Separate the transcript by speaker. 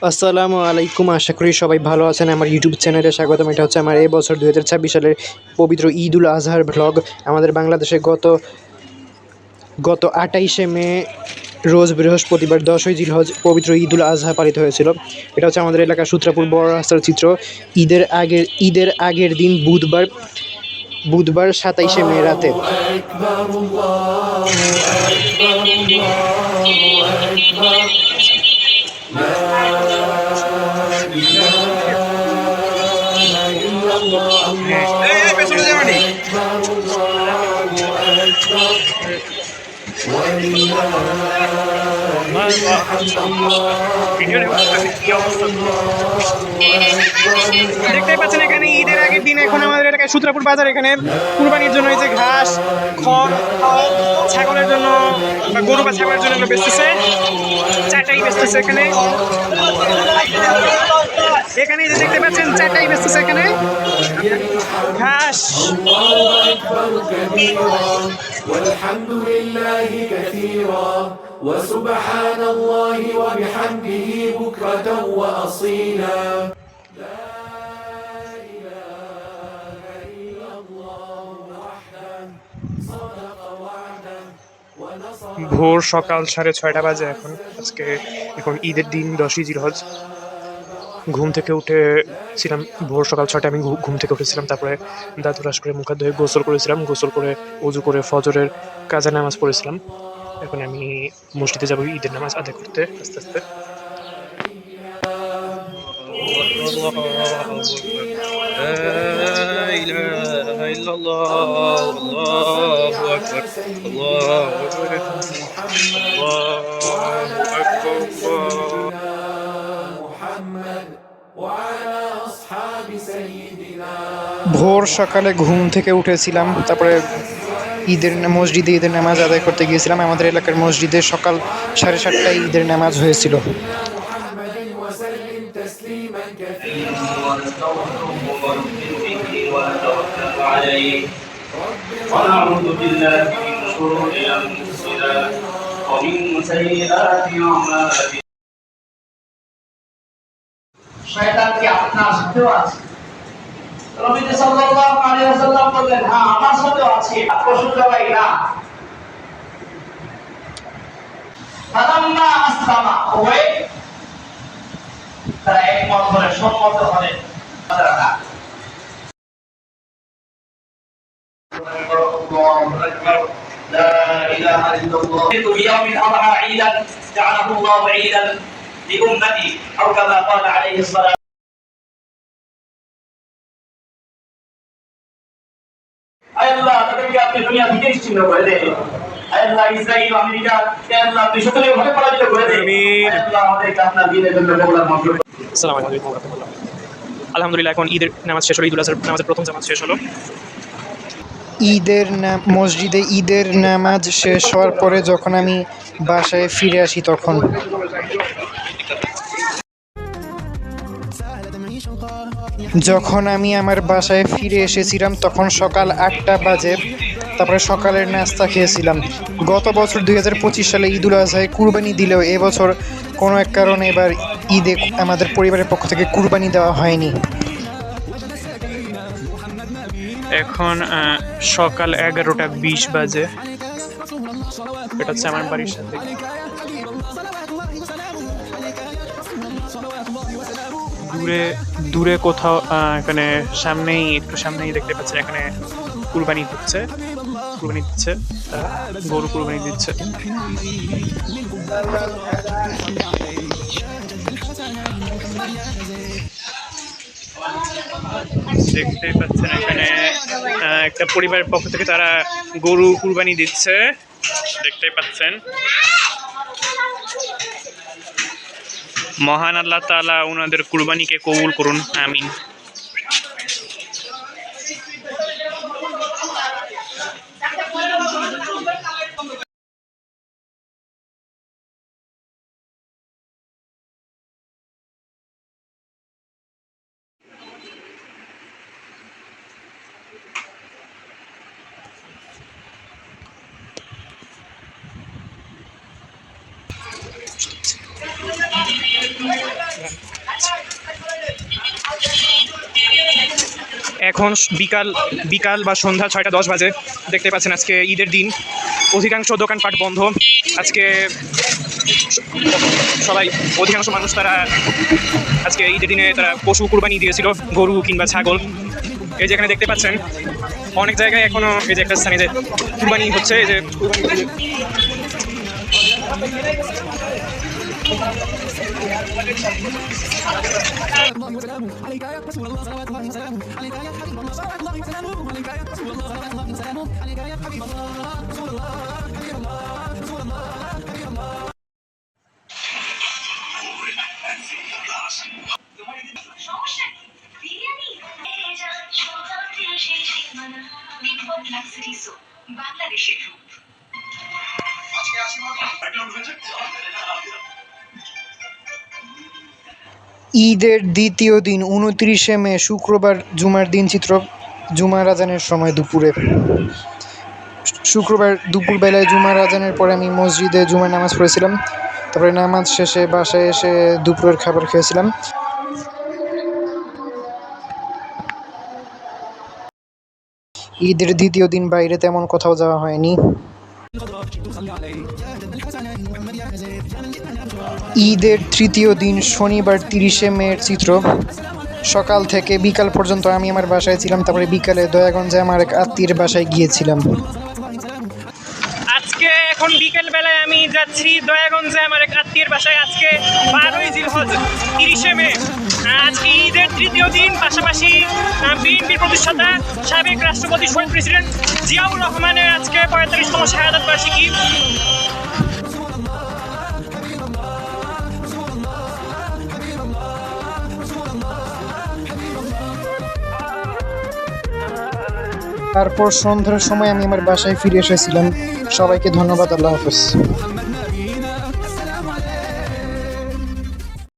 Speaker 1: আসসালামু আলাইকুম। আশা করি সবাই ভালো আছেন। আমার ইউটিউব চ্যানেলে স্বাগতম। এটা হচ্ছে আমার এই বছর 2026 সালের পবিত্র ঈদ উল আজহার ভ্লগ। আমাদের বাংলাদেশে গত গত 28শে মে রোজ বৃহস্পতিবার 10ই জিলহজ পবিত্র ঈদ উল আজহা পালিত হয়েছিল। এটা হচ্ছে আমাদের এলাকার সূত্রাপুর বড় রাস্তার চিত্র। ঈদের আগের দিন বুধবার 27শে মে রাতে দেখতেই পাচ্ছেন এখানে ঈদের আগের দিন এখন আমাদের এলাকায় সূত্রাপুর বাজার এখানে কুরবানির জন্য এই যে ঘাস, খড়, ছাগলের জন্য বা গরু বা ছাগলের জন্য এগুলো বেচতেছে। চাটাই বেচতেছে এখানে। এখানে যে দেখতে পাচ্ছেন চাটাই বেচতেছে এখানে ঘাস।
Speaker 2: والحمد لله كثيرا وسبحان الله وبحمده بكرة وأصيلا لا إله إلا الله وحده صدق وعده ونصر
Speaker 3: ভোর সকাল 6:30 বাজে এখন ঈদের দিন 10ই জিলহজ। ঘুম থেকে উঠেছিলাম ভোর সকাল 6টায়। আমি ঘুম থেকে উঠেছিলাম, তারপরে দাঁত ব্রাশ করে মুখ হাত ধুয়ে গোসল করেছিলাম। গোসল করে উজু করে ফজরের কাজা নামাজ পড়েছিলাম। এখন আমি মসজিদে যাব ঈদের নামাজ আদায় করতে আস্তে আস্তে।
Speaker 1: ভোর সকালে ঘুম থেকে উঠেছিলাম, তারপরে মসজিদে ঈদের নামাজ আদায় করতে গিয়েছিলাম। আমাদের এলাকার মসজিদে সকাল 7:30টায় ঈদের নামাজ হয়েছিল।
Speaker 4: ونعوذ بالله من شرور أنفسنا ومن سيئات أعمالنا। শয়তান কি আপনার সাথেও আছে? নবী সাল্লাল্লাহু আলাইহি ওয়াসাল্লাম বললেন, হ্যাঁ আমার সাথেও আছে। প্রশ্নটা ভাই না। ফালাম্মা আসলামা ওই তারা একমত হলেন, সম্মত হলেন। الله أكبر لا إله إلا الله. يوم الأضحى عيدا جعله الله عيدا لأمتي أو كما قال عليه الصلاة. আল্লাহ তাদেরকে আপনি দুনিয়া থেকে নিশ্চিহ্ন করে দেন। আল্লাহ ইসরায়েল আমেরিকা আল্লাহ আপনি সকলের ভাবে পরাজিত করে দেন। আল্লাহ আমাদেরকে আপনার দ্বীনের জন্য কবুল মঞ্জুর করুন।
Speaker 3: আসসালামু আলাইকুম ওয়া রাহমাতুল্লাহ। আলহামদুলিল্লাহ, এখন ঈদের নামাজ শেষ হলো। ঈদুল আজহার নামাজের প্রথম জামাত শেষ হলো।
Speaker 1: মসজিদে ঈদের নামাজ শেষ হওয়ার পরে যখন আমি বাসায় ফিরে আসি যখন আমি আমার বাসায় ফিরে এসেছিলাম তখন সকাল 8টা বাজে। তারপরে সকালের নাস্তা খেয়েছিলাম। গত বছর 2025 সালে ঈদুল আজহায় কুরবানি দিলেও এবছর কোনো এক কারণে এবার ঈদে আমাদের পরিবারের পক্ষ থেকে কুরবানি দেওয়া হয়নি।
Speaker 3: এখন সকাল 11:20 বাজে। এটা হচ্ছে আমার বাড়ির সাথে। দূরে কোথাও এখানে একটু সামনেই দেখতে পাচ্ছেন এখানে কুরবানি দিচ্ছে গরু কুরবানি দিচ্ছে। দেখতেই পাচ্ছেন এখানে একটা পরিবারের পক্ষ থেকে তারা গরু কুরবানি দিচ্ছে, দেখতেই পাচ্ছেন। মহান আল্লাহ তাআলা ওনাদের কুরবানিকে কবুল করুন, আমিন। এখন বিকাল বা সন্ধ্যা 6:10 বাজে। দেখতে পাচ্ছেন আজকে ঈদের দিন, অধিকাংশ দোকানপাট বন্ধ। আজকে অধিকাংশ মানুষ তারা আজকে ঈদের দিনে তারা পশু কুরবানি দিয়েছিল, গরু কিংবা ছাগল। এই যে এখানে দেখতে পাচ্ছেন অনেক জায়গায় এখনো এই যে একটা স্থানে যে কুরবানি হচ্ছে, এই যে
Speaker 5: বাংলাদেশের রূপ।
Speaker 1: ঈদের দ্বিতীয় দিন 29শে মে শুক্রবার জুমার দিন চিত্র। জুমার আজানের সময় দুপুরে, শুক্রবার দুপুরবেলায় জুমার আজানের পরে আমি মসজিদে জুমার নামাজ পড়েছিলাম। তারপরে নামাজ শেষে বাসায় এসে দুপুরের খাবার খেয়েছিলাম। ঈদের দ্বিতীয় দিন বাইরে তেমন কোথাও যাওয়া হয়নি। ঈদের তৃতীয় দিন শনিবার 30শে মের চিত্র। সকাল থেকে বিকাল পর্যন্ত আমি আমার বাসায় ছিলাম। তারপরে বিকালে দয়াগঞ্জে আমার এক আত্মীয়ের বাসায় গিয়েছিলাম।
Speaker 3: আজকে এখন বিকেল বেলায় আমি যাচ্ছি দয়াগঞ্জে আমার এক আত্মীয়ের বাসায়। আজকে 12ই জিলহজ 30শে মে, আজকে ঈদের তৃতীয় দিন। পাশাপাশি বিএনপির প্রতিষ্ঠাতা সাবেক রাষ্ট্রপতি শহীদ প্রেসিডেন্ট জিয়াউর রহমানের আজকে 45তম শাহাদাত বার্ষিকী।
Speaker 1: তারপর সন্ধ্যার সময় আমি আমার বাসায় ফিরে এসেছিলাম। সবাইকে ধন্যবাদ। আল্লাহ হাফেজ।